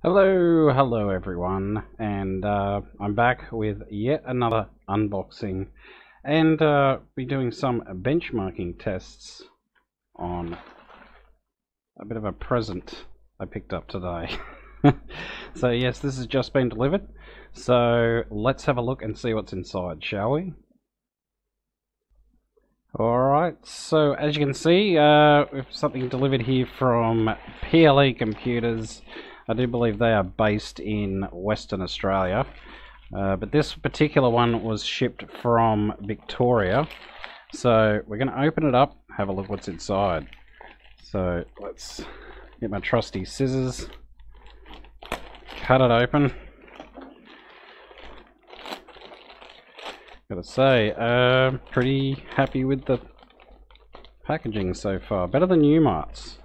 Hello everyone, and I'm back with yet another unboxing, and be doing some benchmarking tests on a bit of a present I picked up today. So yes, this has just been delivered, so let's have a look and see what's inside, shall we? Alright, so as you can see, we have something delivered here from PLE Computers. I do believe they are based in Western Australia, but this particular one was shipped from Victoria. So we're going to open it up, have a look what's inside. So let's get my trusty scissors, cut it open. Gotta say, pretty happy with the packaging so far, better than Umart's.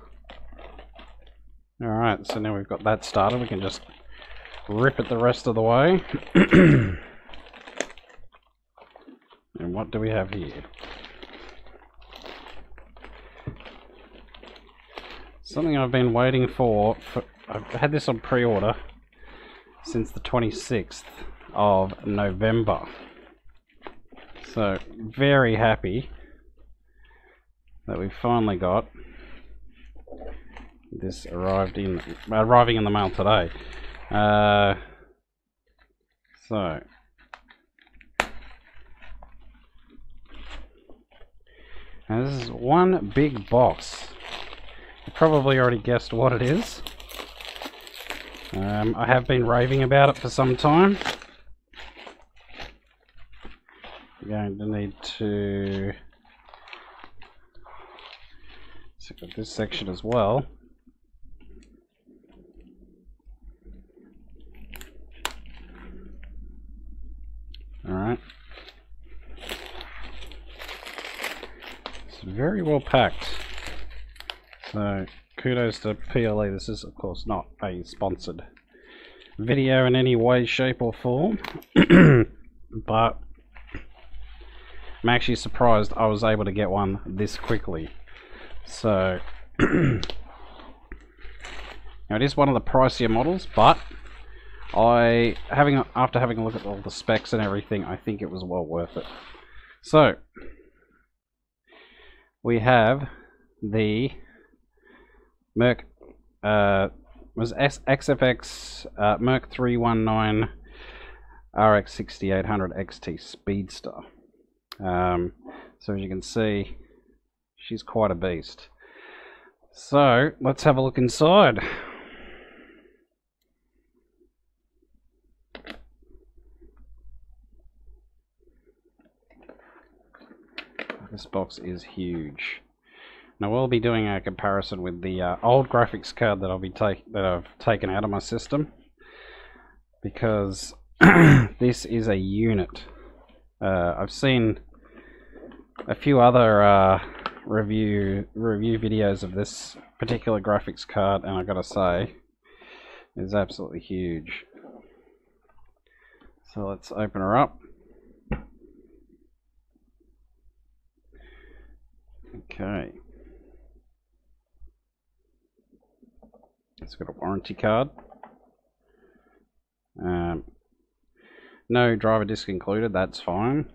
Alright, so now we've got that started, we can just rip it the rest of the way. And what do we have here? Something I've been waiting for I've had this on pre-order since the 26th of November. So, very happy that we finally got this arriving in the mail today. So now this is one big box. You probably already guessed what it is. I have been raving about it for some time. We're going to need to check out this section as well. Alright. It's very well packed. So, kudos to PLE. This is, of course, not a sponsored video in any way, shape, or form. But I'm actually surprised I was able to get one this quickly. So, now it is one of the pricier models, but after having a look at all the specs and everything, I think it was well worth it. So we have the Merc XFX Merc 319 RX 6800 XT Speedster. So as you can see, she's quite a beast. So let's have a look inside. This box is huge. Now we'll be doing a comparison with the old graphics card that I've taken out of my system, because this is a unit. I've seen a few other review videos of this particular graphics card, and I gotta say, it's absolutely huge. So let's open her up. Okay. It's got a warranty card. No driver disc included, that's fine.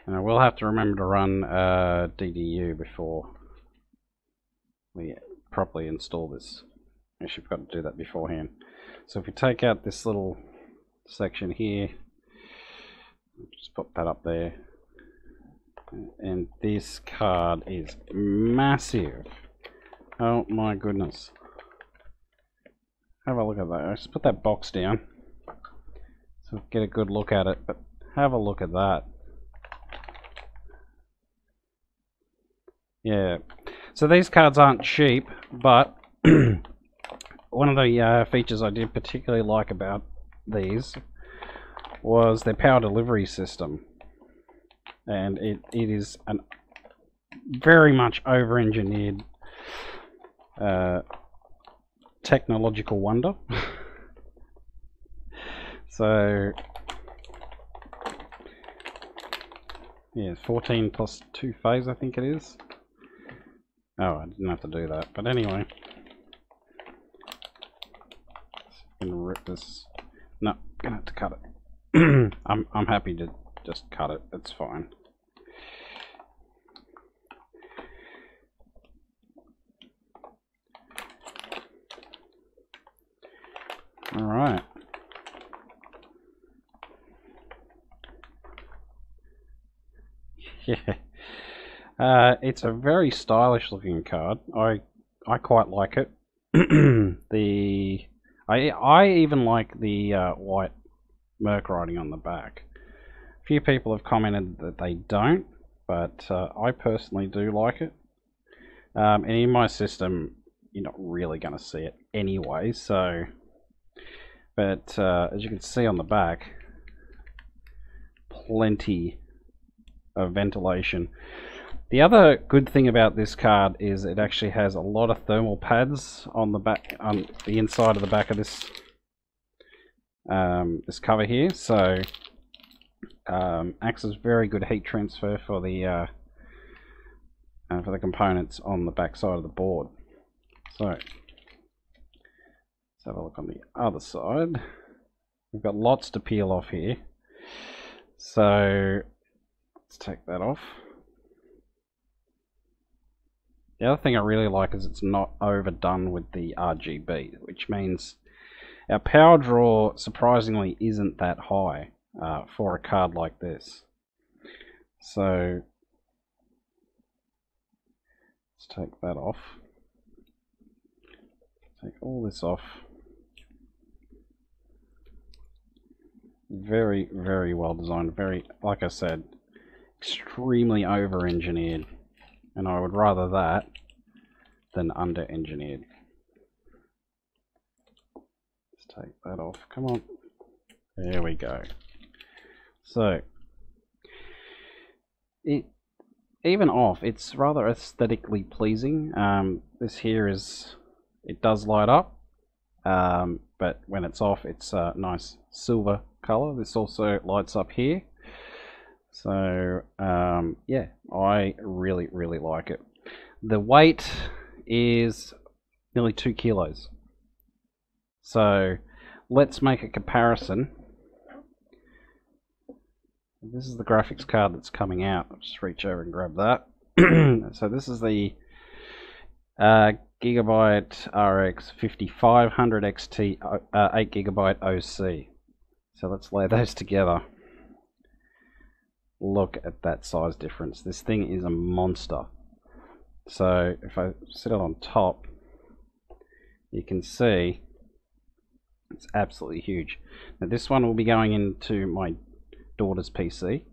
And I will have to remember to run DDU before we properly install this. Actually, I've got to do that beforehand. So if we take out this little section here, just put that up there. And this card is massive. Oh my goodness. Have a look at that. Just put that box down so get a good look at it, but have a look at that. Yeah. So these cards aren't cheap, but one of the features I did particularly like about these was their power delivery system. And it is a very much over-engineered technological wonder. So, yeah, 14 plus 2 phase, I think it is. Oh, I didn't have to do that, but anyway. I'm gonna rip this. No, gonna have to cut it. I'm happy to just cut it. It's fine. All right. Yeah. It's a very stylish looking card. I quite like it. I even like the white Merc writing on the back. A few people have commented that they don't, but I personally do like it. And in my system, you're not really going to see it anyway. So, but as you can see on the back, plenty of ventilation. The other good thing about this card is it actually has a lot of thermal pads on the back, on the inside of the back of this this cover here. So acts as very good heat transfer for the components on the back side of the board. So let's have a look on the other side. We've got lots to peel off here. So let's take that off. The other thing I really like is it's not overdone with the RGB, which means our power draw surprisingly isn't that high for a card like this. So let's take that off. Take all this off. Very, very well designed. Very, like I said, extremely over-engineered. And I would rather that than under-engineered. Let's take that off. Come on. There we go. So, even off, it's rather aesthetically pleasing. This here is, it does light up, but when it's off, it's a nice silver color. This also lights up here. So yeah, I really, really like it. The weight is nearly 2 kilos. So let's make a comparison. This is the graphics card that's coming out. I'll just reach over and grab that. So this is the Gigabyte RX 5500 XT 8GB OC. So let's lay those together. Look at that size difference. This thing is a monster. So if I sit it on top, you can see it's absolutely huge. Now this one will be going into my daughter's PC.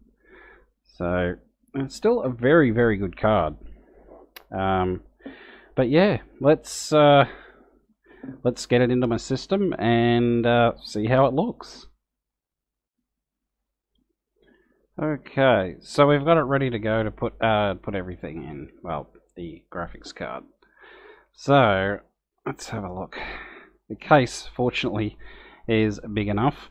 So it's still a very, very good card. But yeah, let's get it into my system and see how it looks. Okay, so we've got it ready to go to put everything in. Well, the graphics card. So let's have a look. The case, fortunately, is big enough.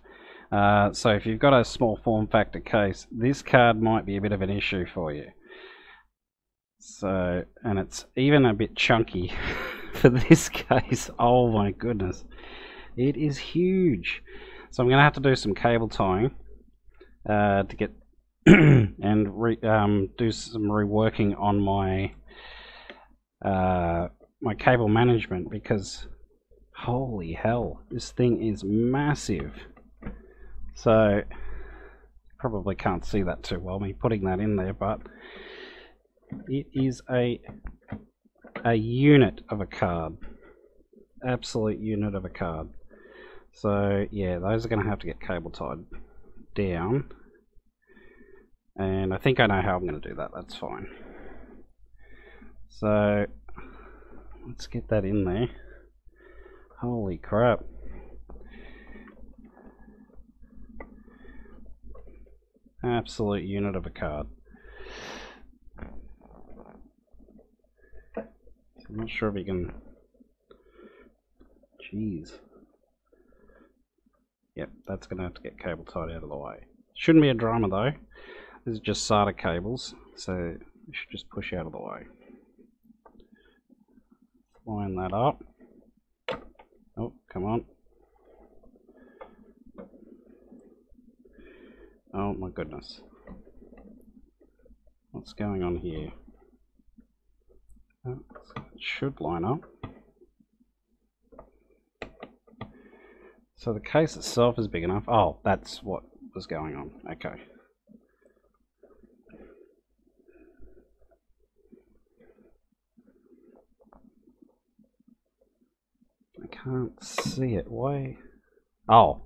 So if you've got a small form factor case, this card might be a bit of an issue for you. So, and it's even a bit chunky for this case. Oh my goodness, it is huge. So I'm going to have to do some cable tying to get and do some reworking on my my cable management, because holy hell, this thing is massive. So probably can't see that too well, me putting that in there, but it is a unit of a card, absolute unit of a card. So yeah, those are going to have to get cable tied down. And I think I know how I'm going to do that. That's fine. So let's get that in there. Holy crap. Absolute unit of a card. I'm not sure if you can... Jeez. Yep, that's going to have to get cable tied out of the way. Shouldn't be a drama though. This is just SATA cables, so you should just push out of the way. Line that up. Oh, come on. Oh my goodness. What's going on here? Oh, it should line up. So the case itself is big enough. Oh, that's what was going on. Okay. I can't see it. Why? Oh.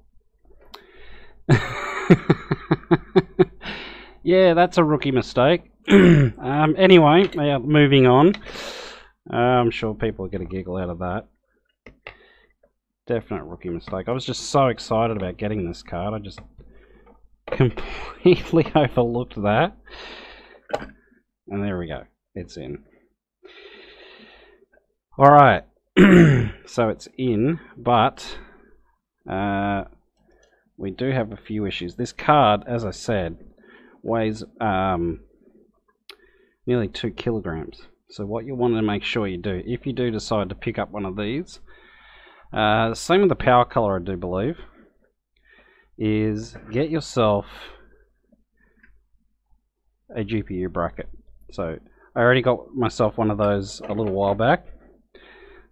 Yeah, that's a rookie mistake. Anyway, moving on. I'm sure people are going to giggle out of that. Definite rookie mistake. I was just so excited about getting this card. I just completely overlooked that. And there we go. It's in. Alright. So it's in, but we do have a few issues. This card, as I said, weighs nearly 2 kilograms. So what you want to make sure you do, if you do decide to pick up one of these, same with the power color, I do believe, is get yourself a GPU bracket. So I already got myself one of those a little while back.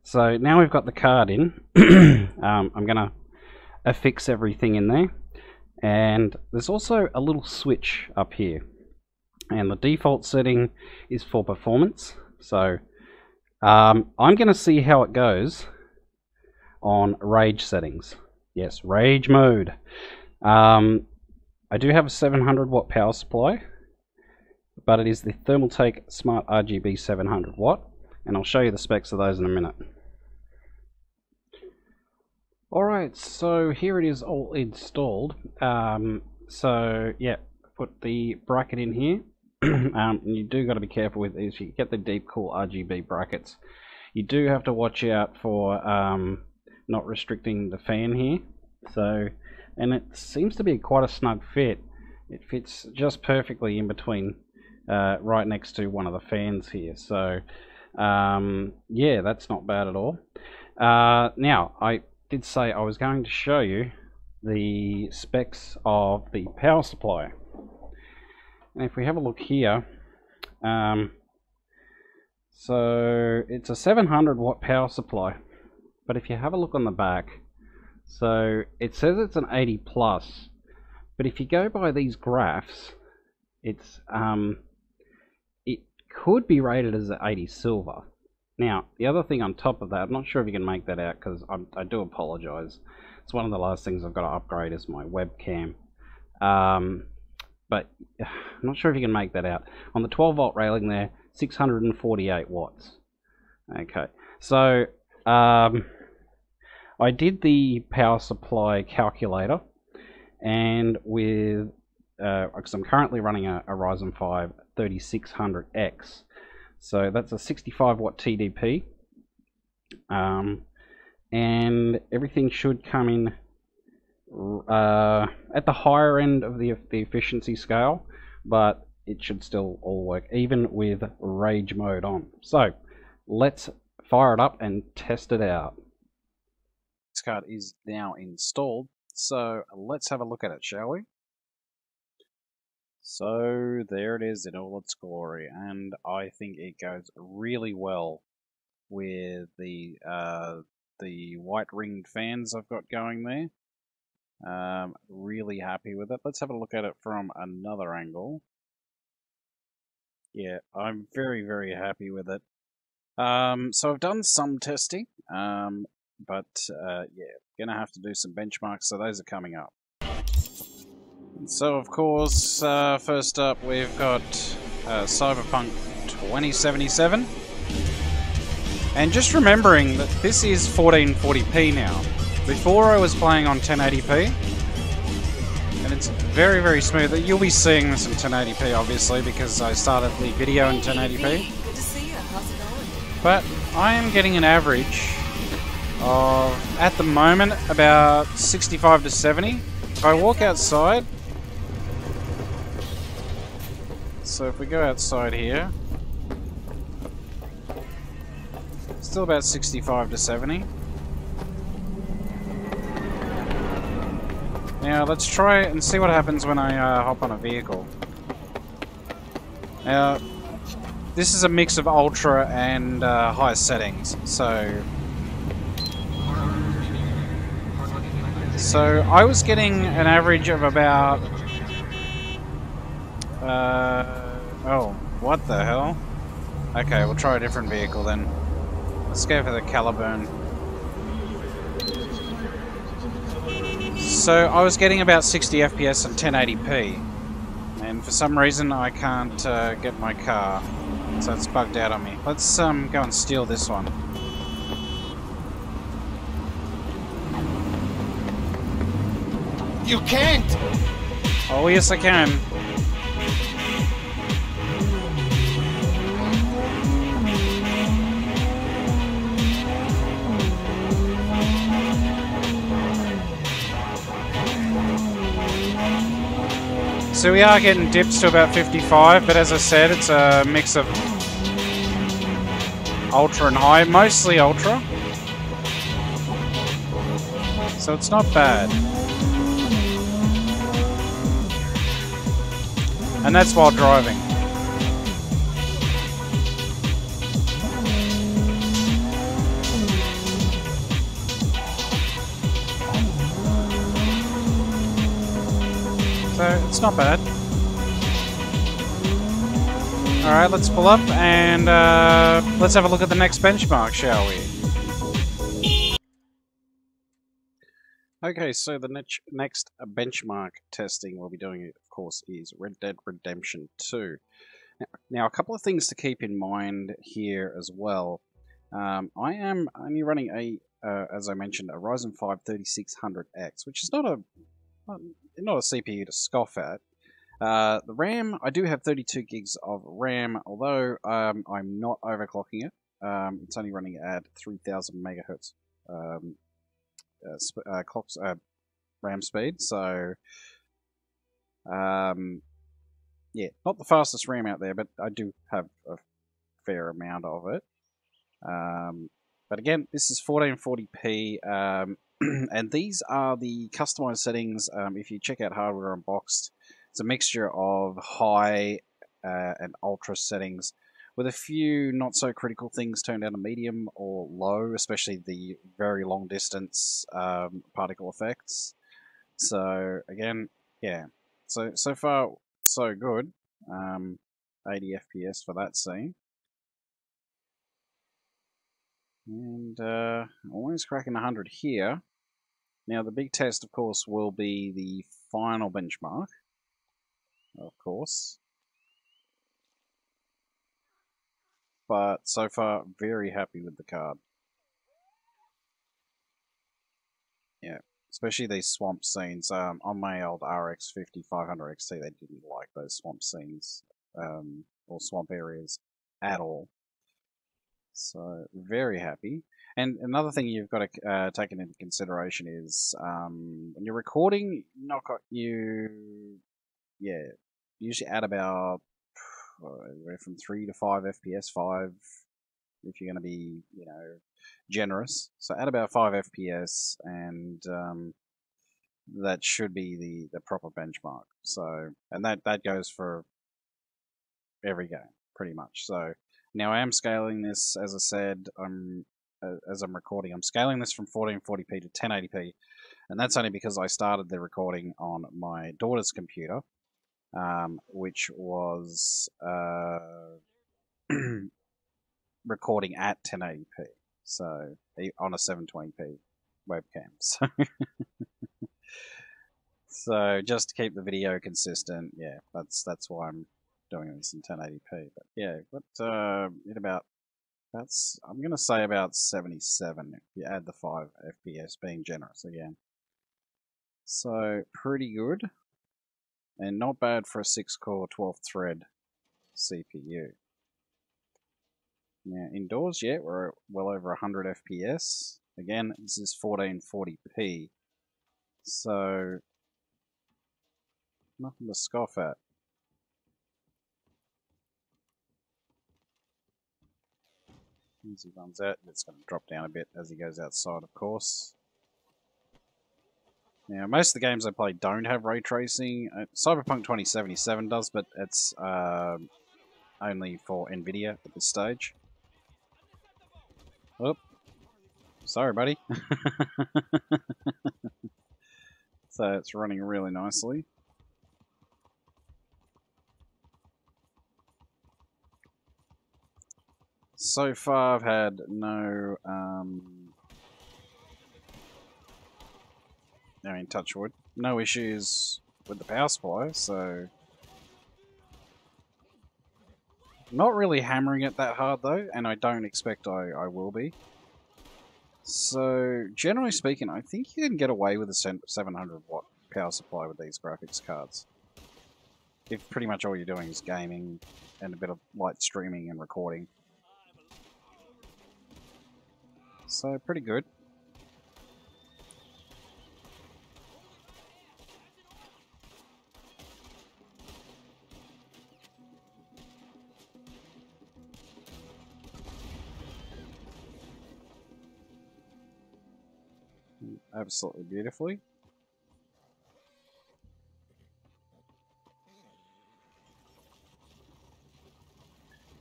So now we've got the card in, I'm going to affix everything in there. And there's also a little switch up here. And the default setting is for performance. So I'm going to see how it goes on rage settings. Yes, rage mode. I do have a 700 watt power supply, but it is the Thermaltake Smart RGB 700 watt, and I'll show you the specs of those in a minute. Alright, so here it is all installed. So yeah, put the bracket in here. And you do got to be careful with these. You get the deep cool RGB brackets. You do have to watch out for not restricting the fan here. So, and it seems to be quite a snug fit. It fits just perfectly in between, right next to one of the fans here. So, yeah, that's not bad at all. Now, I did say I was going to show you the specs of the power supply. And if we have a look here, so it's a 700 watt power supply, but if you have a look on the back, so it says it's an 80 plus, but if you go by these graphs, it's it could be rated as an 80 silver. Now the other thing on top of that, I'm not sure if you can make that out because I do apologize. It's one of the last things I've got to upgrade is my webcam. But I'm not sure if you can make that out. On the 12 volt railing there, 648 watts. Okay, so I did the power supply calculator, and with because I'm currently running a Ryzen 5 3600X, so that's a 65 watt TDP, and everything should come in at the higher end of the efficiency scale, but it should still all work even with rage mode on. So let's fire it up and test it out. This card is now installed, so let's have a look at it, shall we? So there it is in all its glory, and I think it goes really well with the white ringed fans I've got going there. Really happy with it. Let's have a look at it from another angle. Yeah, I'm very, very happy with it. So I've done some testing, but yeah, gonna have to do some benchmarks, so those are coming up. And so of course, first up we've got Cyberpunk 2077. And just remembering that this is 1440p now. Before I was playing on 1080p, and it's very, very smooth. You'll be seeing this in 1080p, obviously, because I started the video in 1080p. But I am getting an average of, at the moment, about 65 to 70. If I walk outside, so if we go outside here, still about 65 to 70. Now let's try and see what happens when I hop on a vehicle. Now, this is a mix of ultra and high settings, so I was getting an average of about oh, what the hell? Okay, we'll try a different vehicle then. Let's go for the Caliburn. So I was getting about 60 FPS and 1080p, and for some reason I can't get my car, so it's bugged out on me. Let's go and steal this one. You can't! Oh yes I can. So we are getting dips to about 55, but as I said, it's a mix of ultra and high, mostly ultra. So it's not bad. And that's while driving. So it's not bad. Alright, let's pull up and let's have a look at the next benchmark, shall we? Okay, so the next benchmark testing we'll be doing, of course, is Red Dead Redemption 2. Now, a couple of things to keep in mind here as well. I am only running as I mentioned, a Ryzen 5 3600X, which is not a CPU to scoff at. The RAM, I do have 32 gigs of RAM, although I'm not overclocking it. It's only running at 3000 megahertz RAM speed, so yeah, not the fastest RAM out there, but I do have a fair amount of it. But again, this is 1440p, and these are the customized settings. If you check out Hardware Unboxed, it's a mixture of high and ultra settings, with a few not so critical things turned down to medium or low, especially the very long distance particle effects. So again, yeah, so far so good. 80 FPS for that scene. And almost cracking 100 here. Now the big test, of course, will be the final benchmark. Of course. But so far, very happy with the card. Yeah, especially these swamp scenes. On my old RX 5500 XT, they didn't like those swamp scenes or swamp areas at all. So very happy. And another thing you've got to take into consideration is when you're recording, usually add about from 3 to 5 FPS, 5 if you're going to be, generous. So add about 5 FPS, and that should be the proper benchmark. So, and that goes for every game pretty much. So now I am scaling this, as I said, as I'm recording, I'm scaling this from 1440p to 1080p, and that's only because I started the recording on my daughter's computer, which was recording at 1080p, so on a 720p webcam. So just to keep the video consistent, yeah, that's why I'm doing this in 1080p. But yeah, I'm gonna say about 77 if you add the 5 FPS, being generous again. So pretty good, and not bad for a 6-core 12-thread CPU. Now indoors, yeah, we're well over 100 FPS. Again, this is 1440p, so nothing to scoff at. As he runs out, it's going to drop down a bit as he goes outside, of course. Now, most of the games I play don't have ray tracing. Cyberpunk 2077 does, but it's only for Nvidia at this stage. Oh, sorry, buddy. So it's running really nicely. So far, I've had no, I mean, touch wood, no issues with the power supply, so... Not really hammering it that hard, though, and I don't expect I will be. So, generally speaking, I think you can get away with a 700 watt power supply with these graphics cards. If pretty much all you're doing is gaming and a bit of light streaming and recording. So, pretty good. Absolutely beautifully.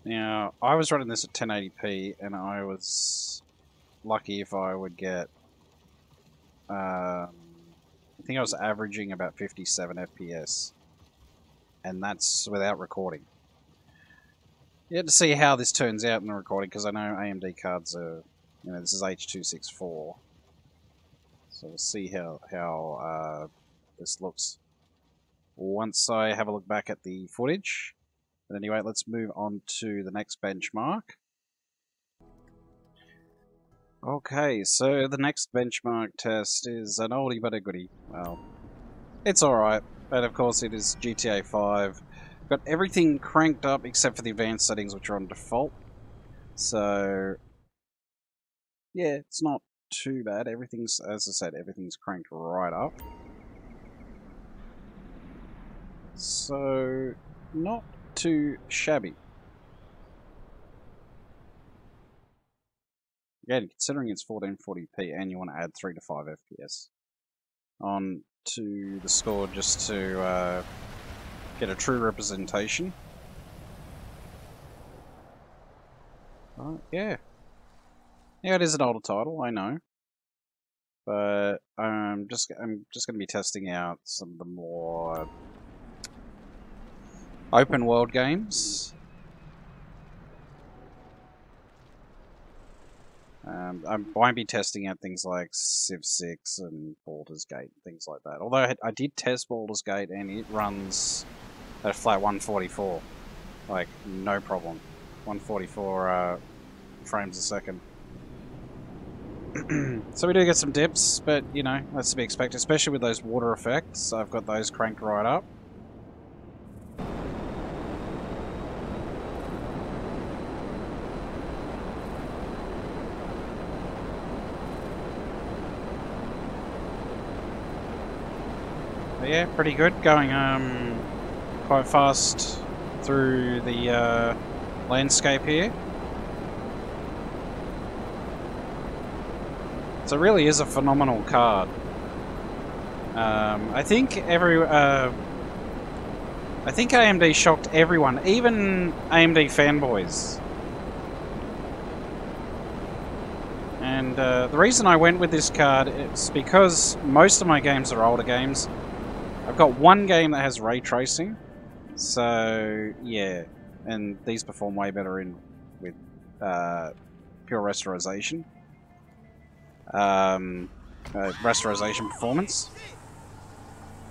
Now, I was running this at 1080p, and I was lucky if I would get... I think I was averaging about 57 FPS, and that's without recording. You have to see how this turns out in the recording, because I know AMD cards are... You know, this is H.264. So we'll see how this looks once I have a look back at the footage. But anyway, let's move on to the next benchmark. Okay, so the next benchmark test is an oldie but a goodie. Well, it's alright, but of course it is GTA 5. Got everything cranked up except for the advanced settings, which are on default. So, yeah, it's not too bad. Everything's, as I said, everything's cranked right up. So, not too shabby. Again, considering it's 1440p and you want to add 3 to 5 FPS on to the score just to get a true representation. Yeah. Yeah, it is an older title, I know. But I'm just going to be testing out some of the more open world games. I won't be testing out things like Civ 6 and Baldur's Gate, things like that. Although I did test Baldur's Gate and it runs at a flat 144. Like, no problem. 144 frames a second. So we do get some dips, but, you know, that's to be expected, especially with those water effects. I've got those cranked right up. But yeah, pretty good. Going quite fast through the landscape here. So it really is a phenomenal card. I think AMD shocked everyone, even AMD fanboys. And the reason I went with this card is because most of my games are older games. I've got one game that has ray tracing, so yeah, and these perform way better with pure rasterization. Rasterization performance,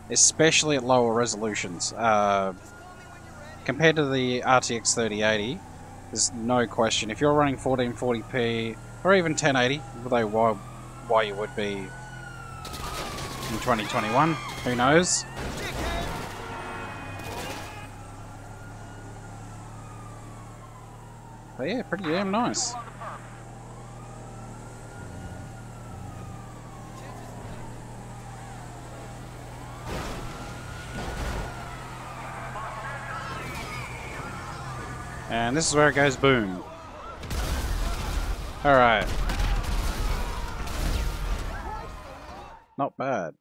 especially at lower resolutions. Compared to the RTX 3080, there's no question. If you're running 1440p or even 1080, although why you would be in 2021, who knows? But yeah, pretty damn nice. And this is where it goes boom. Alright. Not bad.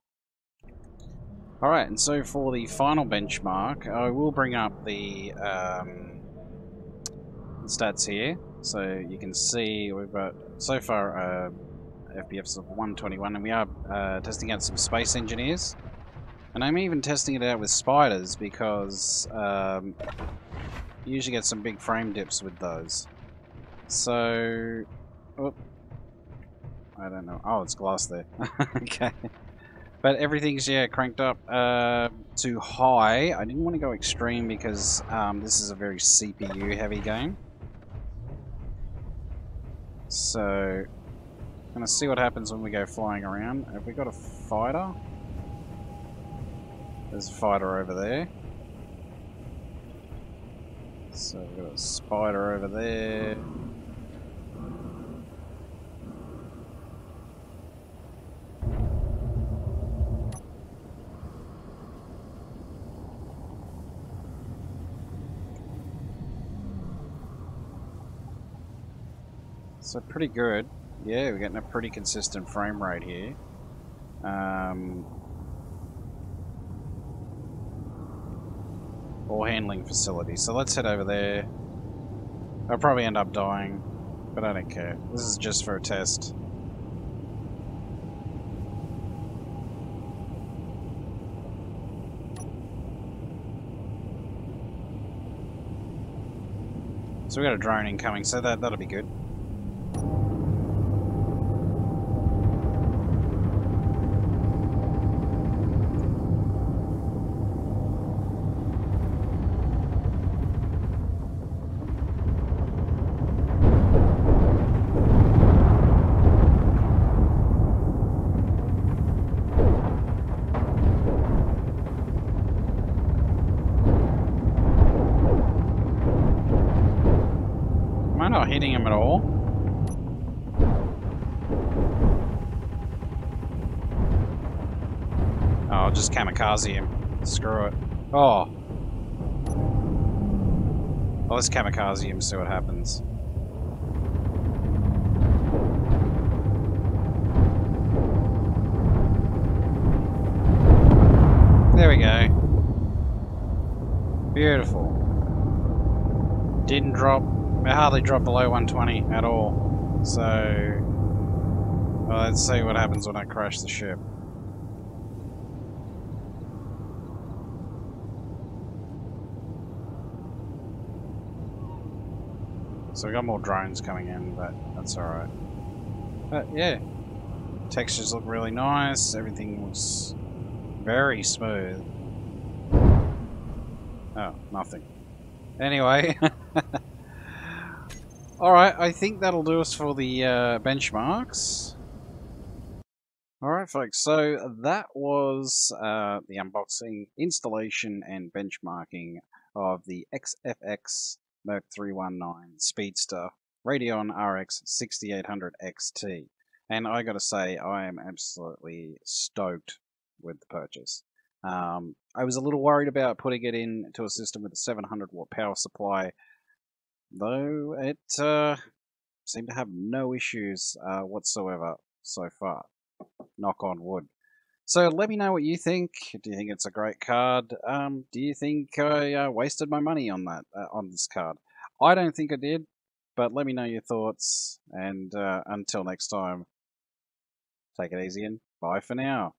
Alright, and so for the final benchmark, I will bring up the stats here. So you can see we've got so far FPS of 121, and we are testing out some Space Engineers. And I'm even testing it out with spiders because you usually get some big frame dips with those. So, oh, I don't know. Oh, it's glass there. Okay. But everything's, yeah, cranked up to high. I didn't want to go extreme because this is a very CPU heavy game. So, I'm going to see what happens when we go flying around. Have we got a fighter? There's a fighter over there. So we've got a spider over there. So pretty good. Yeah, we're getting a pretty consistent frame rate here. All handling facility. So let's head over there. I'll probably end up dying, but I don't care. This is just for a test. So we got a drone incoming, so that'll be good. Am I not hitting him at all? Oh, I'll just kamikaze him. Screw it. Oh. Well, let's kamikaze him, see what happens. There we go. Beautiful. Didn't drop. It hardly dropped below 120 at all. So, well, let's see what happens when I crash the ship. So we got more drones coming in, but that's alright. But yeah, textures look really nice. Everything looks very smooth. Oh, nothing. Anyway. Alright, I think that'll do us for the benchmarks. Alright folks, so that was the unboxing, installation and benchmarking of the XFX Merc 319 Speedster Radeon RX 6800 XT. And I gotta say, I am absolutely stoked with the purchase. I was a little worried about putting it into a system with a 700 watt power supply, though it seemed to have no issues whatsoever so far. Knock on wood. So let me know what you think. Do you think it's a great card? Do you think I wasted my money on that on this card? I don't think I did, but let me know your thoughts. And until next time, take it easy and bye for now.